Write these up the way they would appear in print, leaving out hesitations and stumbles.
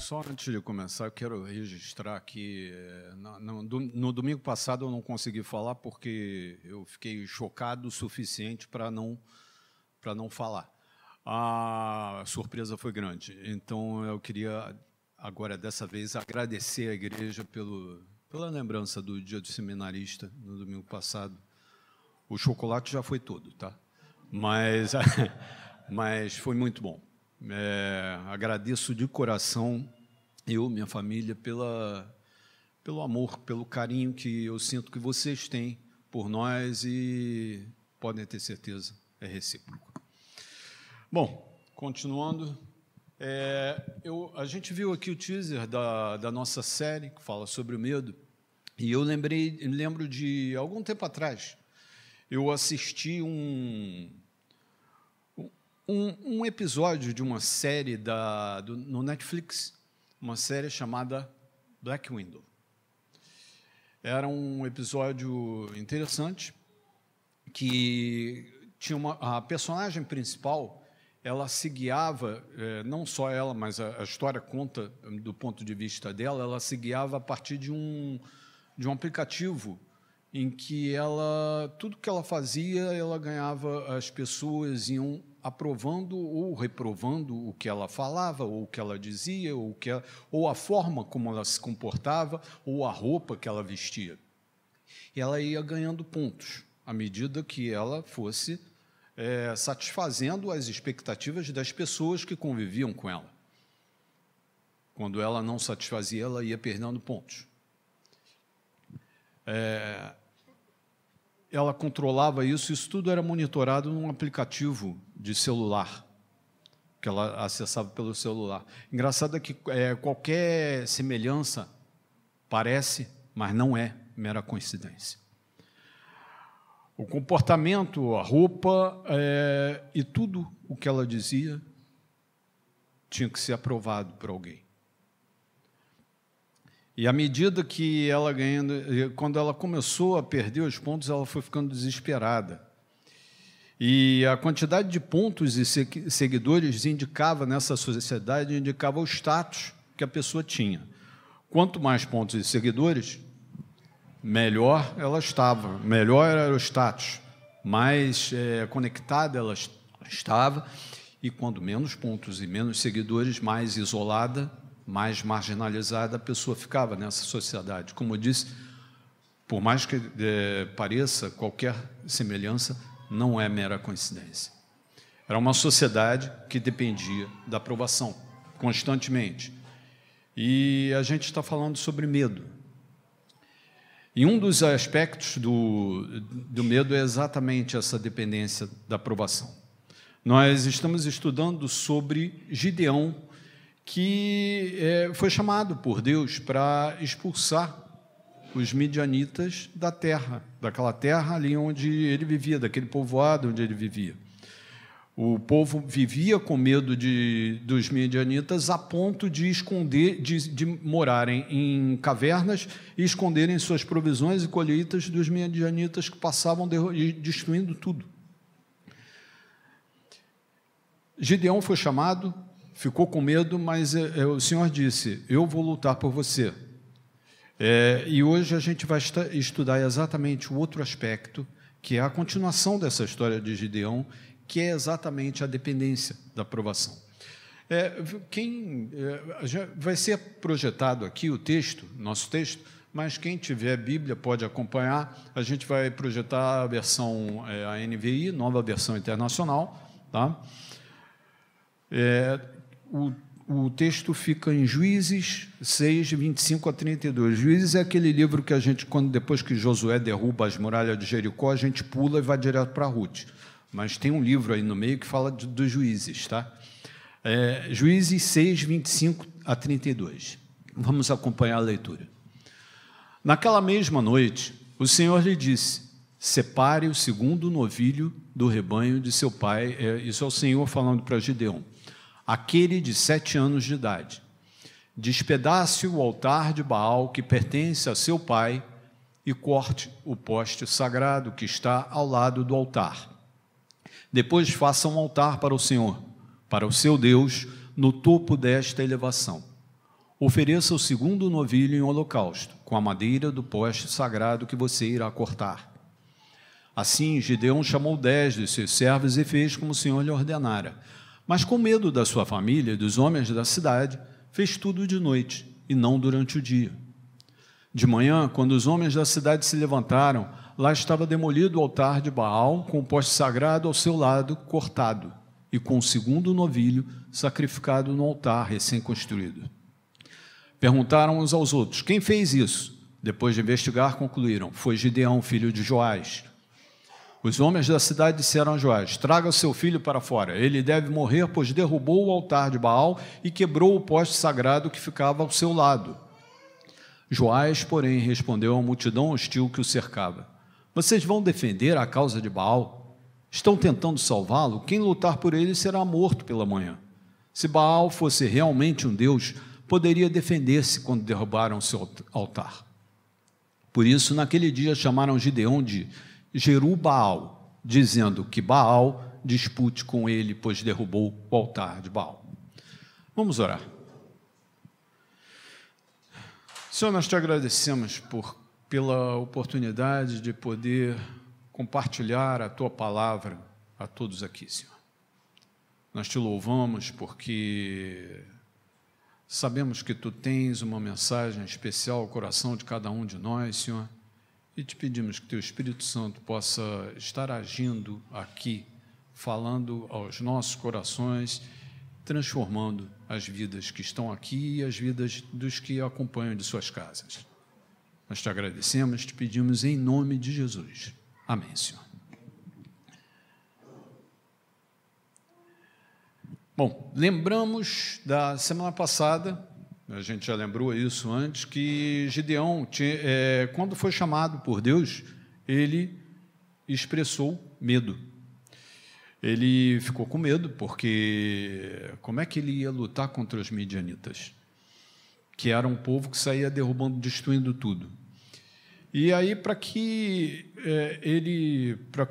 Só antes de começar, eu quero registrar aqui, no domingo passado eu não consegui falar porque eu fiquei chocado o suficiente para não falar. A surpresa foi grande, então eu queria, agora, dessa vez, agradecer à igreja pela lembrança do dia do seminarista, no domingo passado. O chocolate já foi todo, tá? Mas foi muito bom. Agradeço de coração, eu, minha família, pelo amor, pelo carinho que eu sinto que vocês têm por nós e podem ter certeza, é recíproco. Bom, continuando, a gente viu aqui o teaser da nossa série, que fala sobre o medo, e eu lembro de, algum tempo atrás, eu assisti um episódio de uma série no Netflix, uma série chamada Black Widow. Era um episódio interessante, que tinha a personagem principal, ela se guiava, não só ela, mas a história conta do ponto de vista dela, ela se guiava a partir de um aplicativo em que tudo que ela fazia, ela ganhava, as pessoas iam aprovando ou reprovando o que ela falava, ou o que ela dizia, ou a forma como ela se comportava, ou a roupa que ela vestia. E ela ia ganhando pontos, à medida que ela fosse satisfazendo as expectativas das pessoas que conviviam com ela. Quando ela não satisfazia, ela ia perdendo pontos. Ela controlava isso tudo era monitorado num aplicativo de celular, que ela acessava pelo celular. Engraçado é que qualquer semelhança parece, mas não é mera coincidência. O comportamento, a roupa e tudo o que ela dizia tinha que ser aprovado por alguém. E à medida que ela quando ela começou a perder os pontos, ela foi ficando desesperada. E a quantidade de pontos e seguidores nessa sociedade, indicava o status que a pessoa tinha. Quanto mais pontos e seguidores, melhor ela estava, melhor era o status, mais conectada ela estava, e quando menos pontos e menos seguidores, mais isolada, mais marginalizada a pessoa ficava nessa sociedade. Como eu disse, por mais que pareça, qualquer semelhança não é mera coincidência. Era uma sociedade que dependia da aprovação, constantemente. E a gente está falando sobre medo. E um dos aspectos do medo é exatamente essa dependência da aprovação. Nós estamos estudando sobre Gideão, que foi chamado por Deus para expulsar os midianitas da terra, daquela terra ali onde ele vivia, daquele povoado onde ele vivia. O povo vivia com medo dos midianitas a ponto de esconder, de morarem em cavernas e esconderem suas provisões e colheitas dos midianitas que passavam destruindo tudo. Gideão foi chamado, ficou com medo, mas o Senhor disse, eu vou lutar por você. E hoje a gente vai estudar exatamente o outro aspecto, que é a continuação dessa história de Gideão, que é exatamente a dependência da aprovação. Vai ser projetado aqui o texto, nosso texto, mas quem tiver Bíblia pode acompanhar. A gente vai projetar a versão a NVI, nova versão internacional, tá? O texto fica em Juízes 6, 25 a 32. Juízes é aquele livro que a gente, depois que Josué derruba as muralhas de Jericó, a gente pula e vai direto para Ruth. Mas tem um livro aí no meio que fala dos juízes, tá? Juízes 6, 25 a 32. Vamos acompanhar a leitura. Naquela mesma noite, o Senhor lhe disse, separe o segundo novilho do rebanho de seu pai. Isso é o Senhor falando para Gideão. Aquele de 7 anos de idade. Despedace o altar de Baal que pertence a seu pai e corte o poste sagrado que está ao lado do altar. Depois faça um altar para o Senhor, para o seu Deus, no topo desta elevação. ofereça o segundo novilho em holocausto, com a madeira do poste sagrado que você irá cortar. Assim, Gideão chamou 10 de seus servos e fez como o Senhor lhe ordenara. Mas, com medo da sua família e dos homens da cidade, fez tudo de noite e não durante o dia. De manhã, quando os homens da cidade se levantaram, lá estava demolido o altar de Baal, com o poste sagrado ao seu lado cortado, e com o segundo novilho sacrificado no altar recém-construído. Perguntaram uns aos outros: quem fez isso? Depois de investigar, concluíram: foi Gideão, filho de Joás. Os homens da cidade disseram a Joás: traga o seu filho para fora, ele deve morrer, pois derrubou o altar de Baal e quebrou o poste sagrado que ficava ao seu lado. Joás, porém, respondeu à multidão hostil que o cercava: vocês vão defender a causa de Baal? Estão tentando salvá-lo? Quem lutar por ele será morto pela manhã. Se Baal fosse realmente um deus, poderia defender-se quando derrubaram seu altar. Por isso, naquele dia, chamaram Gideão de Jerubaal, dizendo que Baal dispute com ele, pois derrubou o altar de Baal. Vamos orar. Senhor, nós te agradecemos pela oportunidade de poder compartilhar a tua palavra a todos aqui, Senhor. Nós te louvamos porque sabemos que tu tens uma mensagem especial ao coração de cada um de nós, Senhor, e te pedimos que teu Espírito Santo possa estar agindo aqui, falando aos nossos corações, transformando as vidas que estão aqui e as vidas dos que acompanham de suas casas. Nós te agradecemos, te pedimos em nome de Jesus. Amém, Senhor. Bom, lembramos da semana passada, a gente já lembrou isso antes, que Gideão, quando foi chamado por Deus, ele expressou medo. Ele ficou com medo, porque como é que ele ia lutar contra os midianitas? Que era um povo que saía derrubando, destruindo tudo. E aí, para que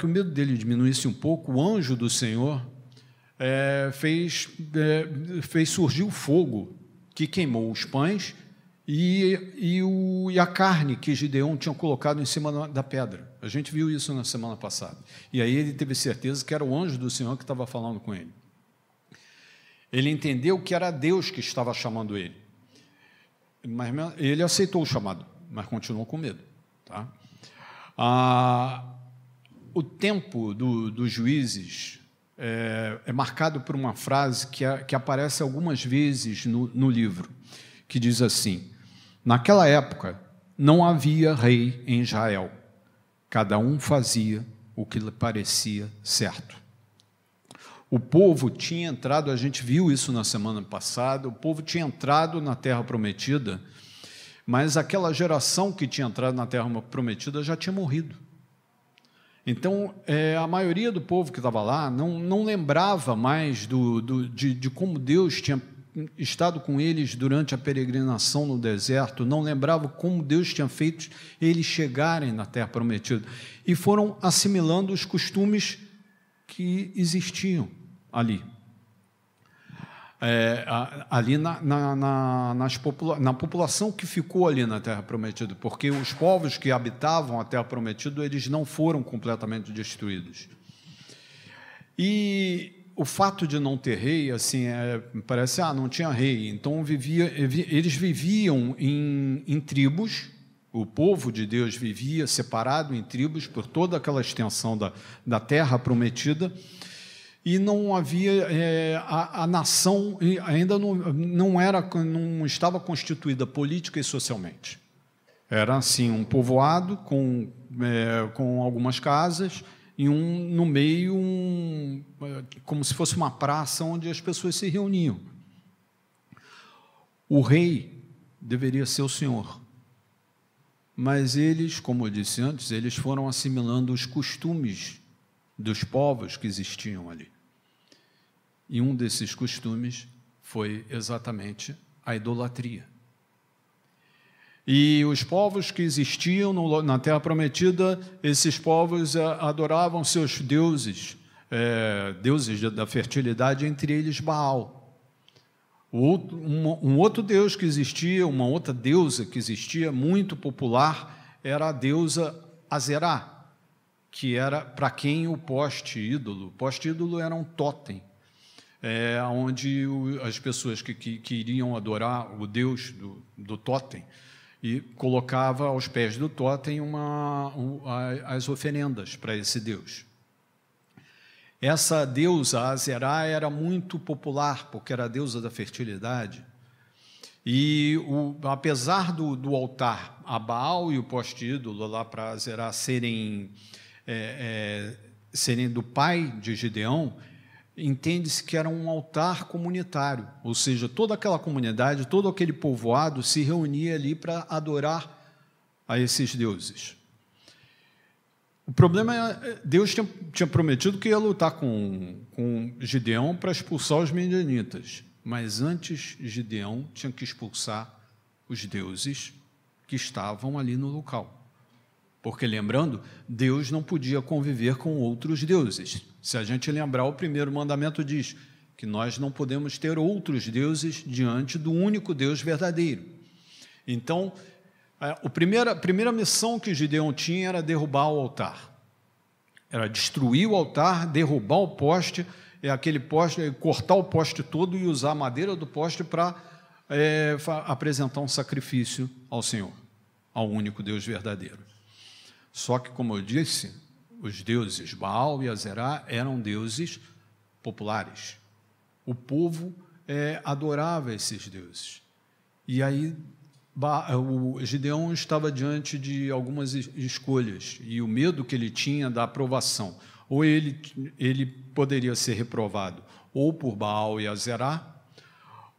o medo dele diminuísse um pouco, o anjo do Senhor fez surgir o fogo que queimou os pães e a carne que Gideão tinha colocado em cima da pedra. A gente viu isso na semana passada. E aí ele teve certeza que era o anjo do Senhor que estava falando com ele. Ele entendeu que era Deus que estava chamando ele. Mas ele aceitou o chamado, mas continuou com medo. Tá? O tempo dos juízes é marcado por uma frase que aparece algumas vezes no livro, que diz assim: naquela época não havia rei em Israel, cada um fazia o que lhe parecia certo. O povo tinha entrado, a gente viu isso na semana passada, o povo tinha entrado na Terra Prometida, mas aquela geração que tinha entrado na Terra Prometida já tinha morrido. Então, a maioria do povo que estava lá não lembrava mais de como Deus tinha estado com eles durante a peregrinação no deserto, não lembrava como Deus tinha feito eles chegarem na Terra Prometida, e foram assimilando os costumes que existiam ali. Ali na população que ficou ali na Terra Prometida, porque os povos que habitavam a Terra Prometida, eles não foram completamente destruídos. E o fato de não ter rei, assim, parece, não tinha rei, então eles viviam em tribos, o povo de Deus vivia separado em tribos por toda aquela extensão da Terra Prometida, e não havia, a nação ainda não estava constituída política e socialmente. Era assim, um povoado com algumas casas, e no meio, como se fosse uma praça onde as pessoas se reuniam. O rei deveria ser o Senhor, mas eles, como eu disse antes, eles foram assimilando os costumes dos povos que existiam ali. E um desses costumes foi exatamente a idolatria. E os povos que existiam na Terra Prometida, esses povos adoravam seus deuses, deuses da fertilidade, entre eles Baal. Um outro deus que existia, uma outra deusa que existia, muito popular, era a deusa Azerá, que era para quem o poste ídolo era um totem, onde as pessoas que iriam adorar o deus do totem, e colocava aos pés do totem as oferendas para esse deus. Essa deusa Azerá era muito popular, porque era a deusa da fertilidade. E, apesar do altar a Baal e o poste ídolo lá para Azerá serem do pai de Gideão, entende-se que era um altar comunitário, ou seja, toda aquela comunidade, todo aquele povoado se reunia ali para adorar a esses deuses. O problema é, Deus tinha prometido que ia lutar com Gideão para expulsar os midianitas, mas antes Gideão tinha que expulsar os deuses que estavam ali no local. Porque, lembrando, Deus não podia conviver com outros deuses. Se a gente lembrar, o primeiro mandamento diz que nós não podemos ter outros deuses diante do único Deus verdadeiro. Então, a primeira missão que Gideão tinha era derrubar o altar. Era destruir o altar, derrubar o poste, aquele poste, cortar o poste todo e usar a madeira do poste para apresentar um sacrifício ao Senhor, ao único Deus verdadeiro. Só que, como eu disse, os deuses Baal e Azerá eram deuses populares. O povo adorava esses deuses. E aí o Gideão estava diante de algumas escolhas, e o medo que ele tinha da aprovação. Ou ele poderia ser reprovado ou por Baal e Azerá,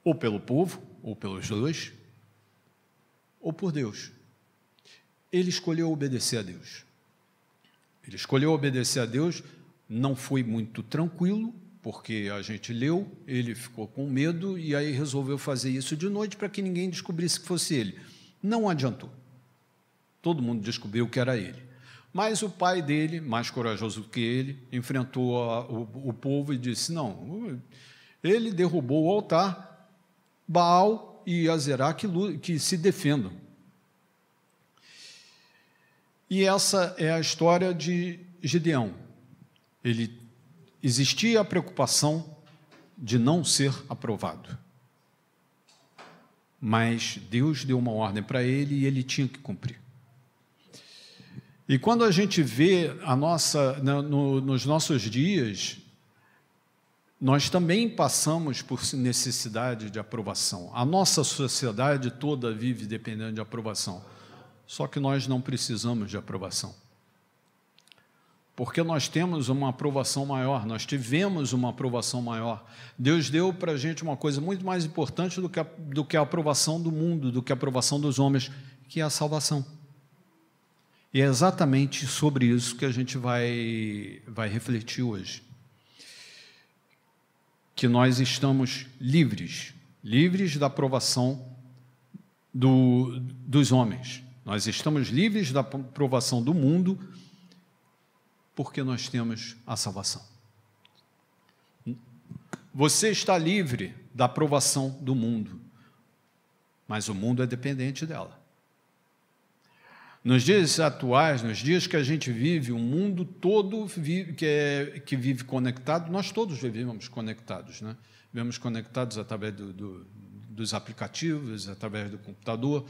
ou pelo povo, ou pelos dois, ou por Deus. Ele escolheu obedecer a Deus. Ele escolheu obedecer a Deus, não foi muito tranquilo, porque a gente leu, ele ficou com medo e aí resolveu fazer isso de noite para que ninguém descobrisse que fosse ele. Não adiantou. Todo mundo descobriu que era ele. Mas o pai dele, mais corajoso que ele, enfrentou o povo e disse, não, ele derrubou o altar, Baal e Azerá que se defendam. E essa é a história de Gideão. Existia a preocupação de não ser aprovado. Mas Deus deu uma ordem para ele e ele tinha que cumprir. E quando a gente vê nos nossos dias, nós também passamos por necessidade de aprovação. A nossa sociedade toda vive dependendo de aprovação. Só que nós não precisamos de aprovação. Porque nós temos uma aprovação maior, nós tivemos uma aprovação maior. Deus deu para a gente uma coisa muito mais importante do que a aprovação do mundo, do que a aprovação dos homens, que é a salvação. E é exatamente sobre isso que a gente vai refletir hoje. Que nós estamos livres da aprovação dos homens. Nós estamos livres da aprovação do mundo, porque nós temos a salvação. Você está livre da aprovação do mundo, mas o mundo é dependente dela. Nos dias atuais, nos dias que a gente vive, o mundo todo que vive conectado, nós todos vivemos conectados, né? Vivemos conectados através dos aplicativos, através do computador,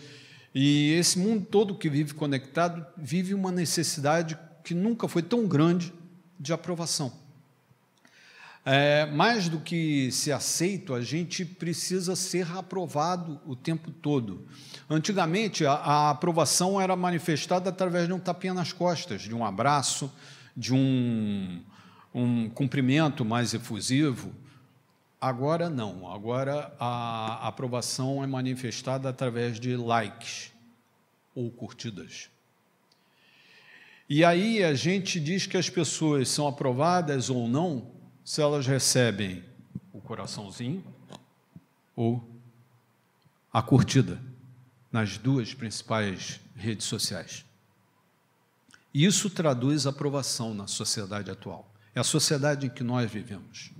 e esse mundo todo que vive conectado vive uma necessidade que nunca foi tão grande de aprovação. Mais do que ser aceito, a gente precisa ser aprovado o tempo todo. Antigamente, a aprovação era manifestada através de um tapinha nas costas, de um abraço, de um cumprimento mais efusivo. Agora não, agora a aprovação é manifestada através de likes ou curtidas. E aí a gente diz que as pessoas são aprovadas ou não se elas recebem o coraçãozinho ou a curtida nas duas principais redes sociais. Isso traduz aprovação na sociedade atual. É a sociedade em que nós vivemos.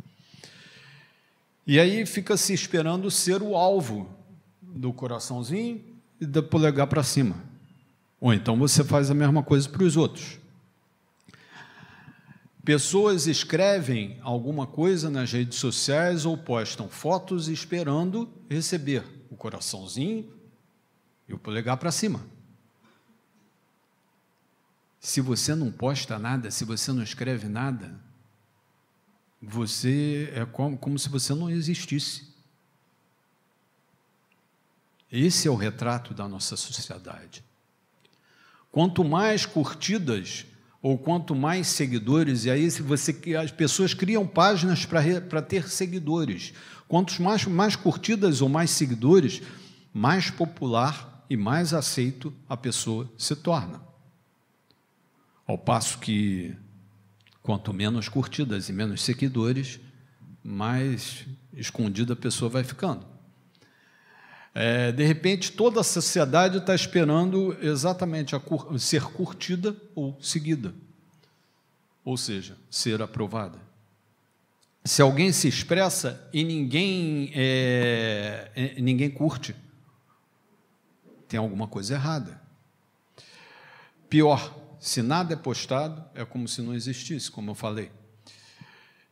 E aí fica se esperando ser o alvo do coraçãozinho e do polegar para cima. Ou então você faz a mesma coisa para os outros. Pessoas escrevem alguma coisa nas redes sociais ou postam fotos esperando receber o coraçãozinho e o polegar para cima. Se você não posta nada, se você não escreve nada, você é como se você não existisse. Esse é o retrato da nossa sociedade. Quanto mais curtidas ou quanto mais seguidores, e aí as pessoas criam páginas para ter seguidores. Quantos mais curtidas ou mais seguidores, mais popular e mais aceito a pessoa se torna. Ao passo que, quanto menos curtidas e menos seguidores, mais escondida a pessoa vai ficando. De repente, toda a sociedade está esperando exatamente ser curtida ou seguida, ou seja, ser aprovada. Se alguém se expressa e ninguém curte, tem alguma coisa errada. Pior, se nada é postado, é como se não existisse, como eu falei.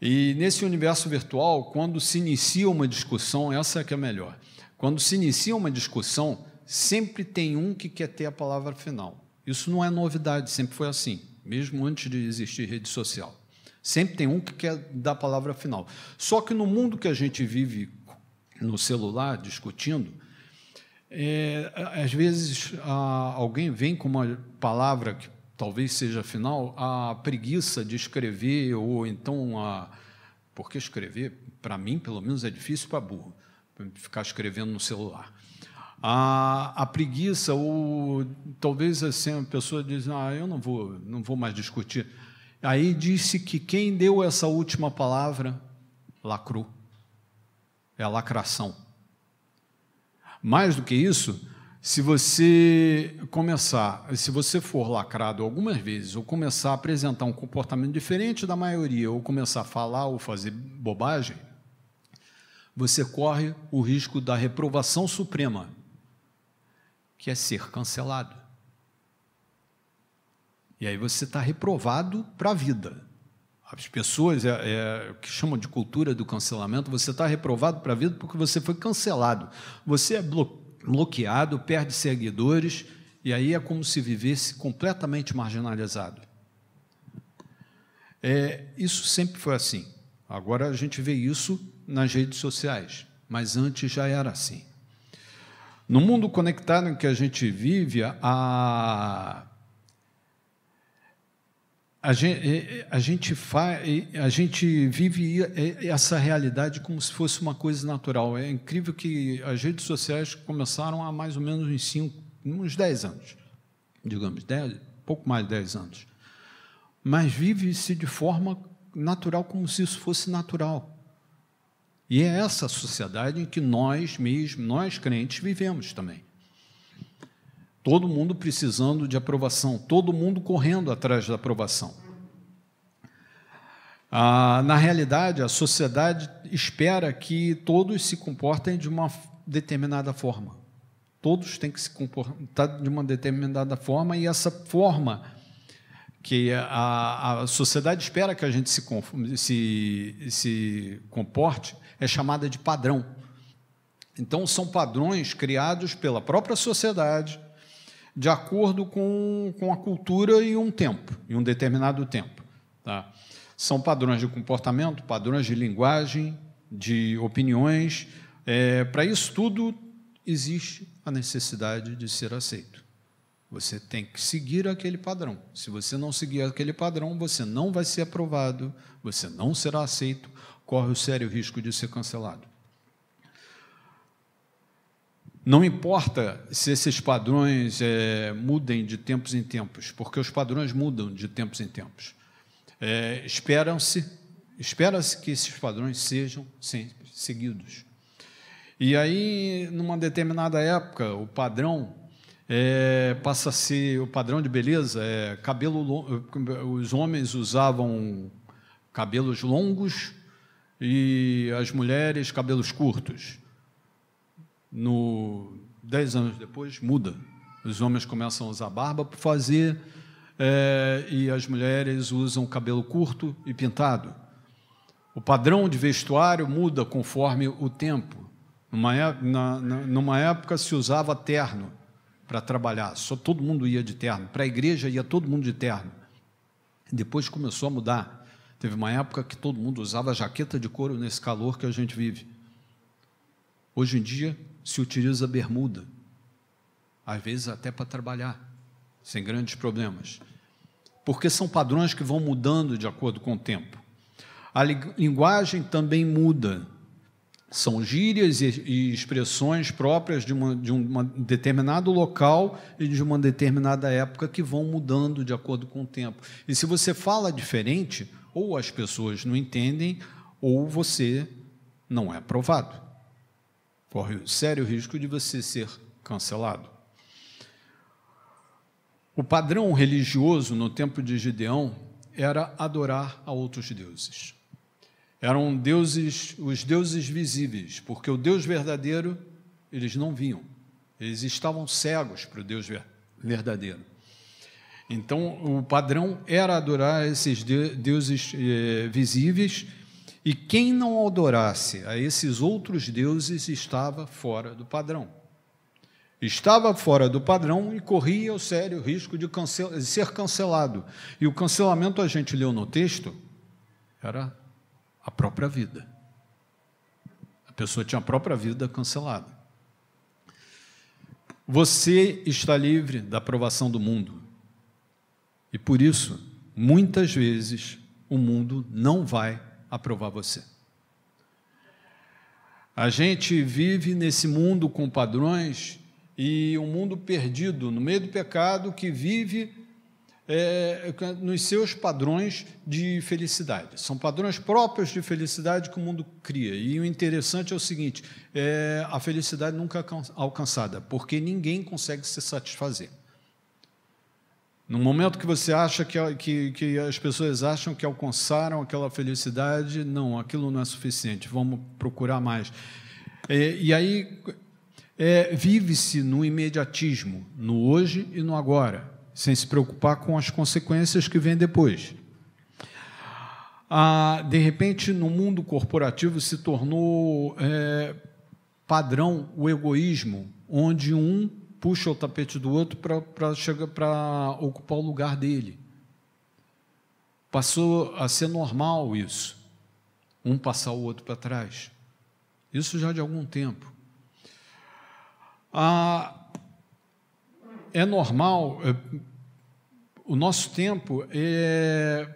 E nesse universo virtual, quando se inicia uma discussão, essa é que é melhor. Quando se inicia uma discussão, sempre tem um que quer ter a palavra final. Isso não é novidade, sempre foi assim, mesmo antes de existir rede social. Sempre tem um que quer dar a palavra final. Só que no mundo que a gente vive no celular, discutindo, às vezes alguém vem com uma palavra que talvez seja final, a preguiça de escrever, ou então porque escrever, para mim, pelo menos, é difícil para burro, ficar escrevendo no celular. A preguiça, ou talvez assim, a pessoa diz, eu não vou mais discutir. Aí disse que quem deu essa última palavra lacrou. É a lacração. Mais do que isso, se você for lacrado algumas vezes, ou começar a apresentar um comportamento diferente da maioria, ou começar a falar ou fazer bobagem, você corre o risco da reprovação suprema, que é ser cancelado. E aí você está reprovado para a vida. As pessoas que chamam de cultura do cancelamento, você está reprovado para a vida porque você foi cancelado. Você é bloqueado, perde seguidores, e aí é como se vivesse completamente marginalizado. Isso sempre foi assim. Agora a gente vê isso nas redes sociais, mas antes já era assim. No mundo conectado em que a gente vive, a gente vive essa realidade como se fosse uma coisa natural. É incrível que as redes sociais começaram há mais ou menos uns 10 anos, digamos, pouco mais de 10 anos. Mas vive-se de forma natural, como se isso fosse natural. E é essa sociedade em que nós crentes, vivemos também. Todo mundo precisando de aprovação, todo mundo correndo atrás da aprovação. Na realidade, a sociedade espera que todos se comportem de uma determinada forma. Todos têm que se comportar de uma determinada forma, e essa forma que a sociedade espera que a gente se comporte é chamada de padrão. Então, são padrões criados pela própria sociedade, de acordo com a cultura e um determinado tempo. Tá? São padrões de comportamento, padrões de linguagem, de opiniões. Para isso tudo, existe a necessidade de ser aceito. Você tem que seguir aquele padrão. Se você não seguir aquele padrão, você não vai ser aprovado, você não será aceito, corre o sério risco de ser cancelado. Não importa se esses padrões mudem de tempos em tempos, porque os padrões mudam de tempos em tempos. Espera-se que esses padrões sejam sempre seguidos. E aí, numa determinada época, o padrão passa a ser, o padrão de beleza cabelo longo. Os homens usavam cabelos longos, e as mulheres, cabelos curtos. 10 anos depois, muda. Os homens começam a usar barba para fazer, e as mulheres usam cabelo curto e pintado. O padrão de vestuário muda conforme o tempo. Numa época se usava terno para trabalhar, só todo mundo ia de terno. Para a igreja ia todo mundo de terno. Depois começou a mudar. Teve uma época que todo mundo usava jaqueta de couro nesse calor que a gente vive. Hoje em dia se utiliza bermuda, às vezes até para trabalhar, sem grandes problemas. Porque são padrões que vão mudando de acordo com o tempo. A linguagem também muda. São gírias e expressões próprias de um determinado local e de uma determinada época que vão mudando de acordo com o tempo. E se você fala diferente, ou as pessoas não entendem, ou você não é aprovado. Corre o sério risco de você ser cancelado. O padrão religioso no tempo de Gideão era adorar a outros deuses. Eram deuses, os deuses visíveis, porque o Deus verdadeiro eles não viam. Eles estavam cegos para o Deus verdadeiro. Então, o padrão era adorar esses deuses visíveis, e quem não adorasse a esses outros deuses estava fora do padrão. Estava fora do padrão e corria o sério risco de ser cancelado. E o cancelamento, a gente leu no texto, era a própria vida. A pessoa tinha a própria vida cancelada. Você está livre da aprovação do mundo. E por isso, muitas vezes, o mundo não vai aprovar você. A gente vive nesse mundo com padrões e um mundo perdido no meio do pecado que vive nos seus padrões de felicidade. São padrões próprios de felicidade que o mundo cria. E o interessante é o seguinte, a felicidade nunca é alcançada, porque ninguém consegue se satisfazer. No momento que você acha que as pessoas acham que alcançaram aquela felicidade, não, aquilo não é suficiente, vamos procurar mais. E aí vive-se no imediatismo, no hoje e no agora, sem se preocupar com as consequências que vêm depois. De repente, no mundo corporativo se tornou padrão o egoísmo, onde um puxa o tapete do outro para ocupar o lugar dele. Passou a ser normal isso, um passar o outro para trás. Isso já de algum tempo. É normal, o nosso tempo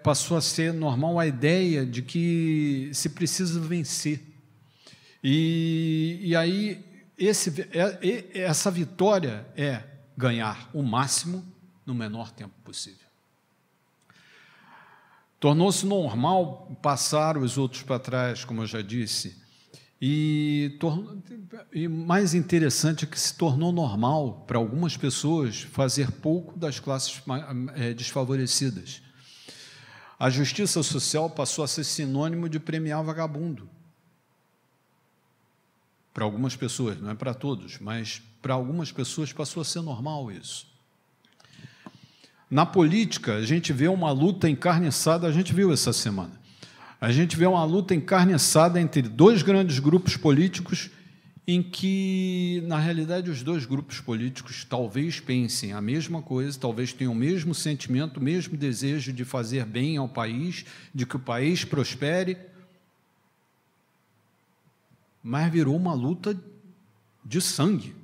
passou a ser normal a ideia de que se precisa vencer. E aí, essa vitória é ganhar o máximo no menor tempo possível. Tornou-se normal passar os outros para trás, como eu já disse, e mais interessante é que se tornou normal para algumas pessoas fazer pouco das classes desfavorecidas. A justiça social passou a ser sinônimo de premiar vagabundo. Para algumas pessoas, não é para todos, mas para algumas pessoas passou a ser normal isso. Na política, a gente vê uma luta encarniçada, a gente viu essa semana. A gente vê uma luta encarniçada entre dois grandes grupos políticos, em que, na realidade, os dois grupos políticos talvez pensem a mesma coisa, talvez tenham o mesmo sentimento, o mesmo desejo de fazer bem ao país, de que o país prospere, mas virou uma luta de sangue.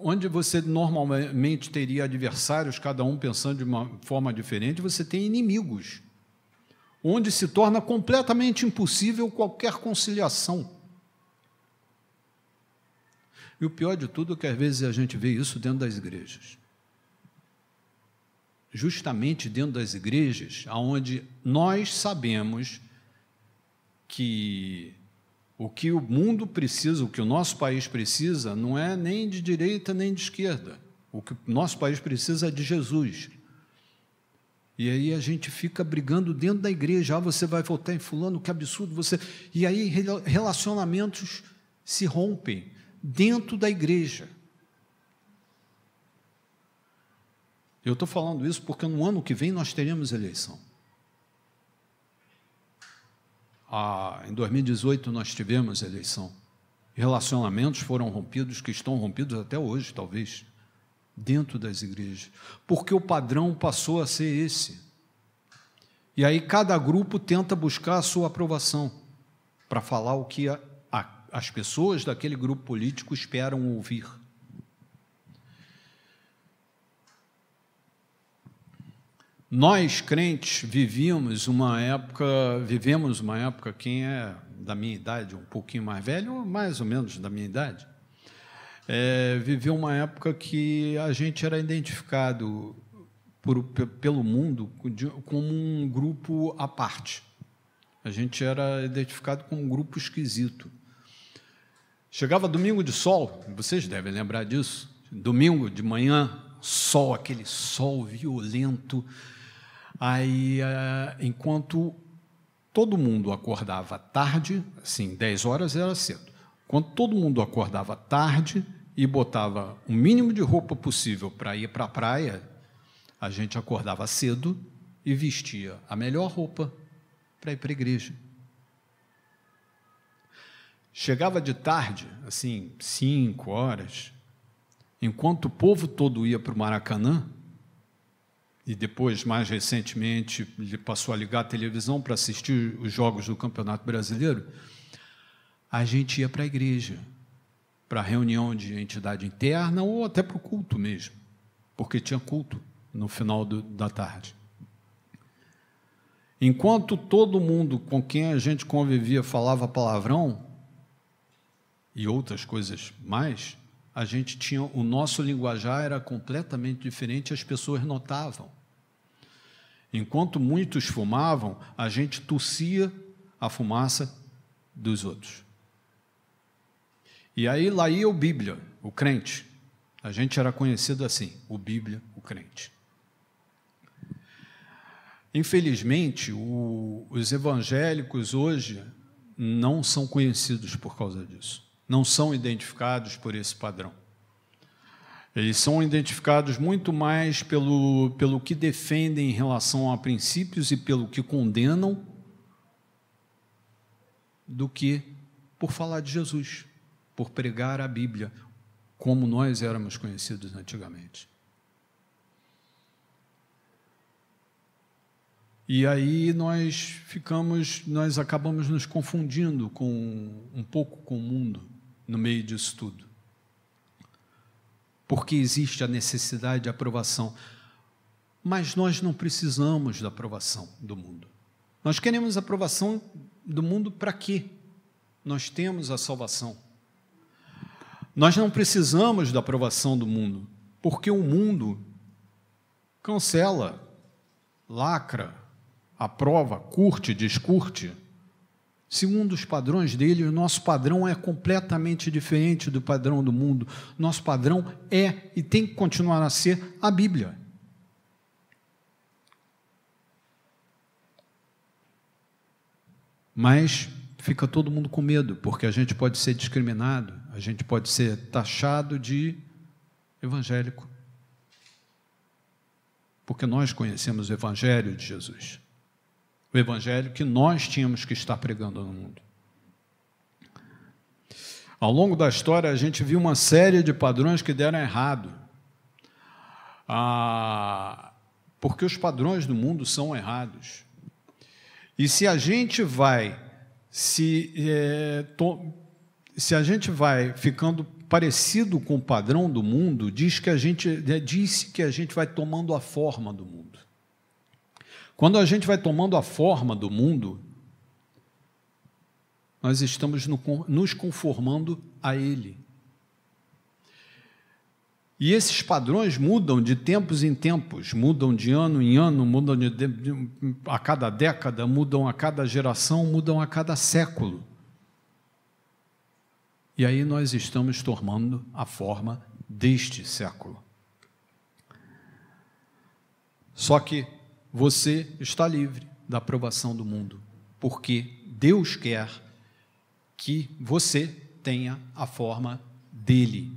Onde você normalmente teria adversários, cada um pensando de uma forma diferente, você tem inimigos, onde se torna completamente impossível qualquer conciliação. E o pior de tudo é que, às vezes, a gente vê isso dentro das igrejas. Justamente dentro das igrejas, onde nós sabemos que o que o mundo precisa, o que o nosso país precisa, não é nem de direita nem de esquerda. O que o nosso país precisa é de Jesus. E aí a gente fica brigando dentro da igreja, você vai votar em fulano, que absurdo, você... E aí relacionamentos se rompem dentro da igreja. Eu estou falando isso porque no ano que vem nós teremos eleição. Em 2018 nós tivemos eleição. Relacionamentos foram rompidos, que estão rompidos até hoje, talvez, dentro das igrejas, porque o padrão passou a ser esse. E aí cada grupo tenta buscar a sua aprovação para falar o que as pessoas daquele grupo político esperam ouvir. Nós, crentes, vivemos uma época, quem é da minha idade, um pouquinho mais velho, ou mais ou menos da minha idade, viveu uma época que a gente era identificado pelo mundo como um grupo à parte. A gente era identificado como um grupo esquisito. Chegava domingo de sol, vocês devem lembrar disso, domingo de manhã, sol, aquele sol violento. Aí, enquanto todo mundo acordava tarde, assim, 10 horas era cedo, quando todo mundo acordava tarde e botava o mínimo de roupa possível para ir para a praia, a gente acordava cedo e vestia a melhor roupa para ir para a igreja. Chegava de tarde, assim, 5 horas, enquanto o povo todo ia para o Maracanã, e depois, mais recentemente, ele passou a ligar a televisão para assistir os jogos do Campeonato Brasileiro, a gente ia para a igreja, para a reunião de entidade interna ou até para o culto mesmo, porque tinha culto no final da tarde. Enquanto todo mundo com quem a gente convivia falava palavrão e outras coisas mais, a gente tinha, o nosso linguajar era completamente diferente, as pessoas notavam. Enquanto muitos fumavam, a gente tossia a fumaça dos outros. E aí lá ia o Bíblia, o crente. A gente era conhecido assim, o Bíblia, o crente. Infelizmente, os evangélicos hoje não são conhecidos por causa disso. Não são identificados por esse padrão. Eles são identificados muito mais pelo que defendem em relação a princípios e pelo que condenam, do que por falar de Jesus, por pregar a Bíblia, como nós éramos conhecidos antigamente. E aí nós acabamos nos confundindo um pouco com o mundo no meio disso tudo. Porque existe a necessidade de aprovação. Mas nós não precisamos da aprovação do mundo. Nós queremos a aprovação do mundo para quê? Nós temos a salvação. Nós não precisamos da aprovação do mundo, porque o mundo cancela, lacra, aprova, curte, descurte. Segundo os padrões dele, o nosso padrão é completamente diferente do padrão do mundo. Nosso padrão é e tem que continuar a ser a Bíblia. Mas fica todo mundo com medo, porque a gente pode ser discriminado, a gente pode ser taxado de evangélico. Porque nós conhecemos o Evangelho de Jesus. O evangelho que nós tínhamos que estar pregando no mundo. Ao longo da história, a gente viu uma série de padrões que deram errado. Porque os padrões do mundo são errados. E se a gente vai ficando parecido com o padrão do mundo, disse que a gente vai tomando a forma do mundo. Quando a gente vai tomando a forma do mundo, nós estamos nos conformando a ele. E esses padrões mudam de tempos em tempos, mudam de ano em ano, mudam a cada década, mudam a cada geração, mudam a cada século. E aí nós estamos tomando a forma deste século. Só que você está livre da aprovação do mundo, porque Deus quer que você tenha a forma dele.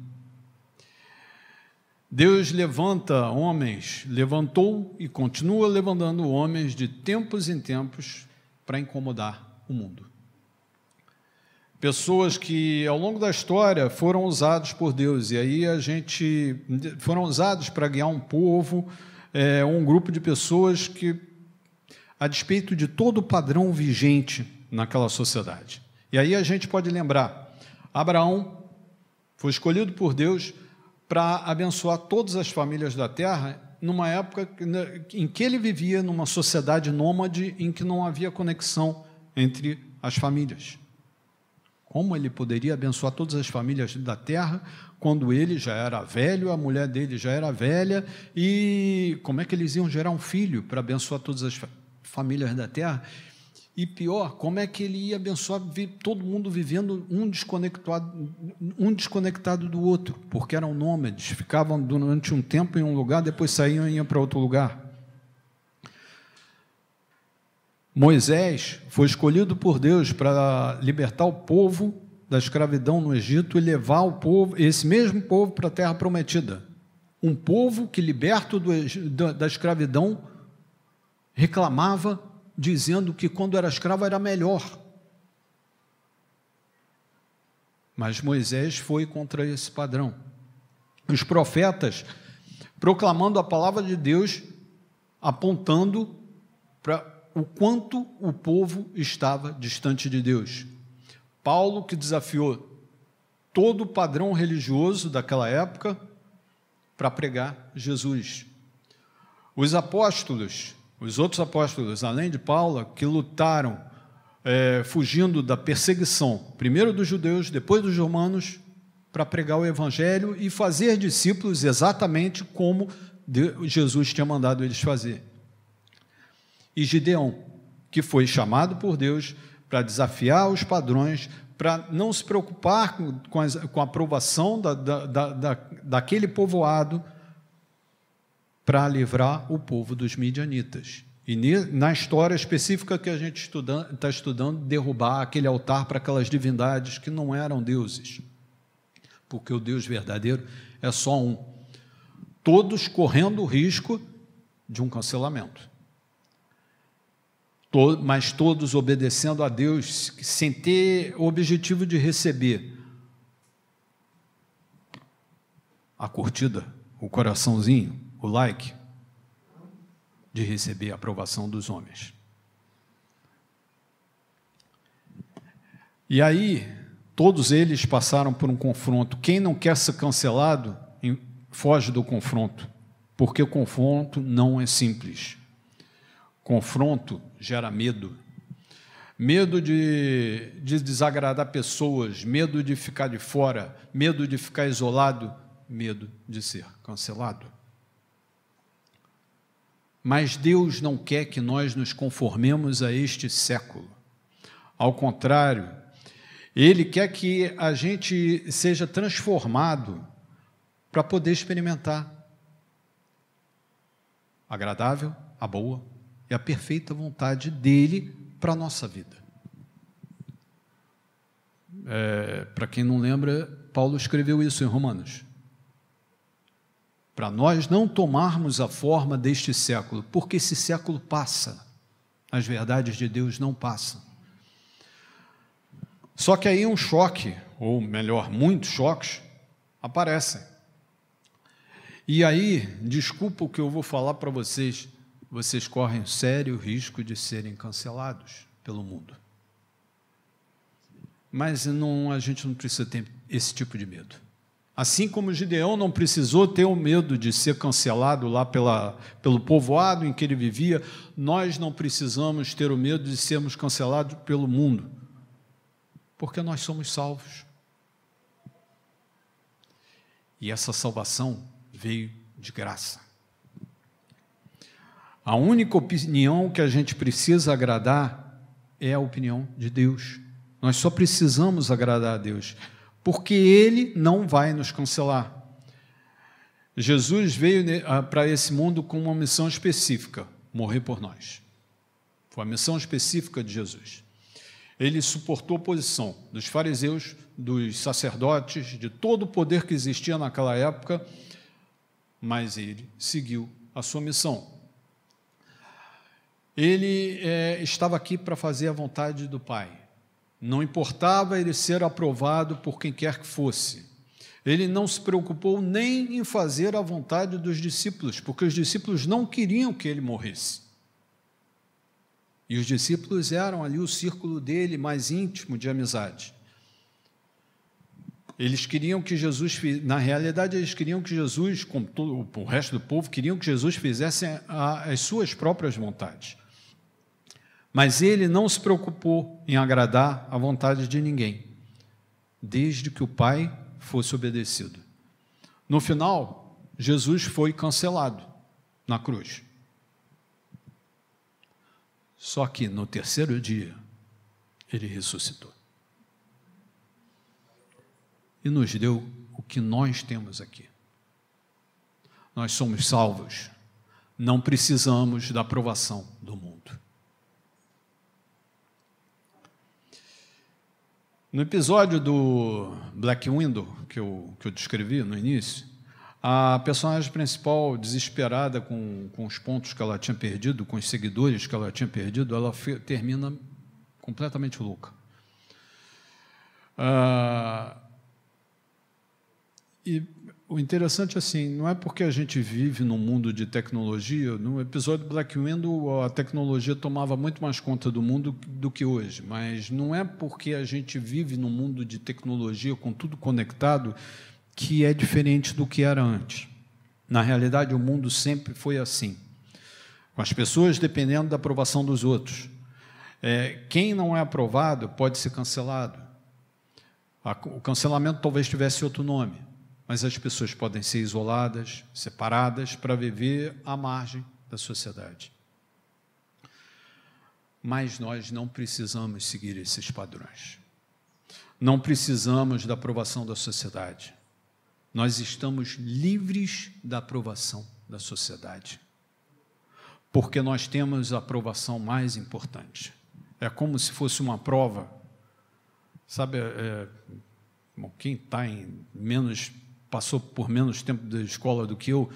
Deus levantou e continua levantando homens de tempos em tempos para incomodar o mundo. Pessoas que, ao longo da história, foram usados por Deus, e aí foram usados para guiar um povo, um grupo de pessoas que, a despeito de todo o padrão vigente naquela sociedade. E aí a gente pode lembrar, Abraão foi escolhido por Deus para abençoar todas as famílias da terra, numa época em que ele vivia numa sociedade nômade, em que não havia conexão entre as famílias. Como ele poderia abençoar todas as famílias da terra, quando ele já era velho, a mulher dele já era velha, e como é que eles iam gerar um filho para abençoar todas as famílias da terra? E pior, como é que ele ia abençoar todo mundo vivendo um desconectado do outro, porque eram nômades, ficavam durante um tempo em um lugar, depois saíam e iam para outro lugar. Moisés foi escolhido por Deus para libertar o povo da escravidão no Egito e levar esse mesmo povo para a terra prometida. Um povo que, liberto da escravidão, reclamava, dizendo que quando era escravo era melhor. Mas Moisés foi contra esse padrão. Os profetas proclamando a palavra de Deus, apontando para o quanto o povo estava distante de Deus. Paulo, que desafiou todo o padrão religioso daquela época para pregar Jesus. Os outros apóstolos, além de Paulo, que lutaram fugindo da perseguição, primeiro dos judeus, depois dos romanos, para pregar o evangelho e fazer discípulos exatamente como Jesus tinha mandado eles fazer. E Gideão, que foi chamado por Deus para desafiar os padrões, para não se preocupar com a aprovação daquele povoado, para livrar o povo dos midianitas. E na história específica que a gente está estudando, derrubar aquele altar para aquelas divindades que não eram deuses, porque o Deus verdadeiro é só um. Todos correndo o risco de um cancelamento. Mas todos obedecendo a Deus, sem ter o objetivo de receber a curtida, o coraçãozinho, o like, de receber a aprovação dos homens. E aí, todos eles passaram por um confronto. Quem não quer ser cancelado, foge do confronto, porque o confronto não é simples. Confronto gera medo. Medo de desagradar pessoas, medo de ficar de fora, medo de ficar isolado, medo de ser cancelado. Mas Deus não quer que nós nos conformemos a este século. Ao contrário, Ele quer que a gente seja transformado para poder experimentar a agradável, a boa e a perfeita vontade dEle para a nossa vida. Para quem não lembra, Paulo escreveu isso em Romanos. Para nós não tomarmos a forma deste século, porque esse século passa, as verdades de Deus não passam. Só que aí um choque, ou melhor, muitos choques, aparecem. E aí, desculpa o que eu vou falar para vocês, vocês correm sério risco de serem cancelados pelo mundo. Mas a gente não precisa ter esse tipo de medo. Assim como Gideão não precisou ter o medo de ser cancelado lá pelo povoado em que ele vivia, nós não precisamos ter o medo de sermos cancelados pelo mundo, porque nós somos salvos. E essa salvação veio de graça. A única opinião que a gente precisa agradar é a opinião de Deus. Nós só precisamos agradar a Deus, porque Ele não vai nos cancelar. Jesus veio para esse mundo com uma missão específica, morrer por nós. Foi a missão específica de Jesus. Ele suportou a oposição dos fariseus, dos sacerdotes, de todo o poder que existia naquela época, mas ele seguiu a sua missão. Ele estava aqui para fazer a vontade do Pai. Não importava ele ser aprovado por quem quer que fosse. Ele não se preocupou nem em fazer a vontade dos discípulos, porque os discípulos não queriam que ele morresse. E os discípulos eram ali o círculo dele mais íntimo de amizade. Eles queriam que Jesus, na realidade, eles queriam que Jesus, como todo o resto do povo, queriam que Jesus fizesse as suas próprias vontades. Mas ele não se preocupou em agradar a vontade de ninguém, desde que o Pai fosse obedecido. No final, Jesus foi cancelado na cruz. Só que no terceiro dia, ele ressuscitou. E nos deu o que nós temos aqui. Nós somos salvos, não precisamos da aprovação do mundo. No episódio do Black Widow, que eu descrevi no início, a personagem principal, desesperada com os pontos que ela tinha perdido, com os seguidores que ela tinha perdido, ela termina completamente louca. E o interessante, assim, não é porque a gente vive num mundo de tecnologia. No episódio do Black Widow, a tecnologia tomava muito mais conta do mundo do que hoje, mas não é porque a gente vive num mundo de tecnologia, com tudo conectado, que é diferente do que era antes. Na realidade, o mundo sempre foi assim, com as pessoas dependendo da aprovação dos outros. Quem não é aprovado pode ser cancelado. O cancelamento talvez tivesse outro nome, mas as pessoas podem ser isoladas, separadas, para viver à margem da sociedade. Mas nós não precisamos seguir esses padrões. Não precisamos da aprovação da sociedade. Nós estamos livres da aprovação da sociedade, porque nós temos a aprovação mais importante. É como se fosse uma prova, sabe? Quem está passou por menos tempo da escola do que eu,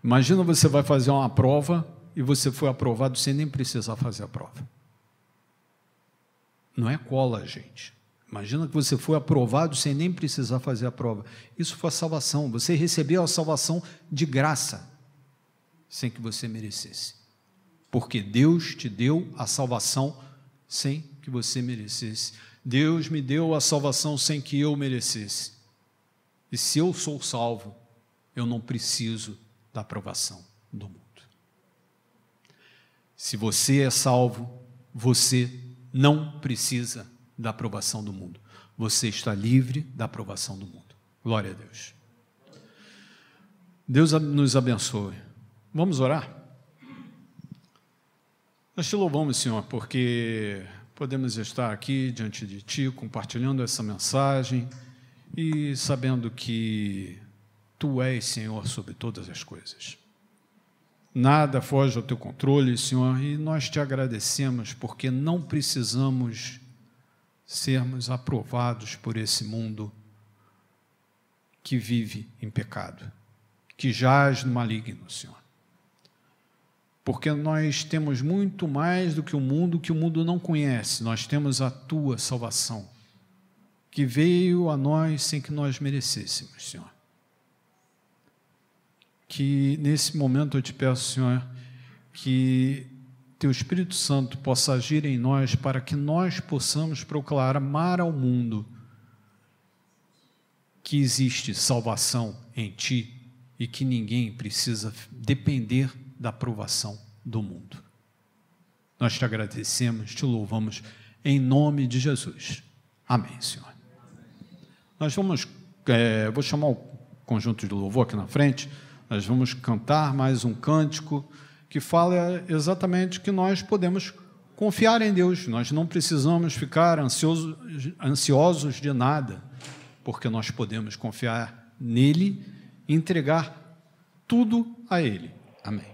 imagina você vai fazer uma prova e você foi aprovado sem nem precisar fazer a prova. Não é cola, gente. Imagina que você foi aprovado sem nem precisar fazer a prova. Isso foi a salvação. Você recebeu a salvação de graça, sem que você merecesse. Porque Deus te deu a salvação sem que você merecesse. Deus me deu a salvação sem que eu merecesse. E se eu sou salvo, eu não preciso da aprovação do mundo. Se você é salvo, você não precisa da aprovação do mundo. Você está livre da aprovação do mundo. Glória a Deus. Deus nos abençoe. Vamos orar? Nós te louvamos, Senhor, porque podemos estar aqui diante de Ti, compartilhando essa mensagem e sabendo que Tu és, Senhor, sobre todas as coisas. Nada foge ao Teu controle, Senhor, e nós Te agradecemos porque não precisamos sermos aprovados por esse mundo que vive em pecado, que jaz no maligno, Senhor. Porque nós temos muito mais do que o mundo não conhece. Nós temos a Tua salvação, que veio a nós sem que nós merecêssemos, Senhor. Que nesse momento eu te peço, Senhor, que Teu Espírito Santo possa agir em nós para que nós possamos proclamar ao mundo que existe salvação em Ti e que ninguém precisa depender da aprovação do mundo. Nós te agradecemos, te louvamos em nome de Jesus. Amém, Senhor. Nós vamos, vou chamar o conjunto de louvor aqui na frente, nós vamos cantar mais um cântico que fala exatamente que nós podemos confiar em Deus, nós não precisamos ficar ansiosos de nada, porque nós podemos confiar nele e entregar tudo a Ele. Amém.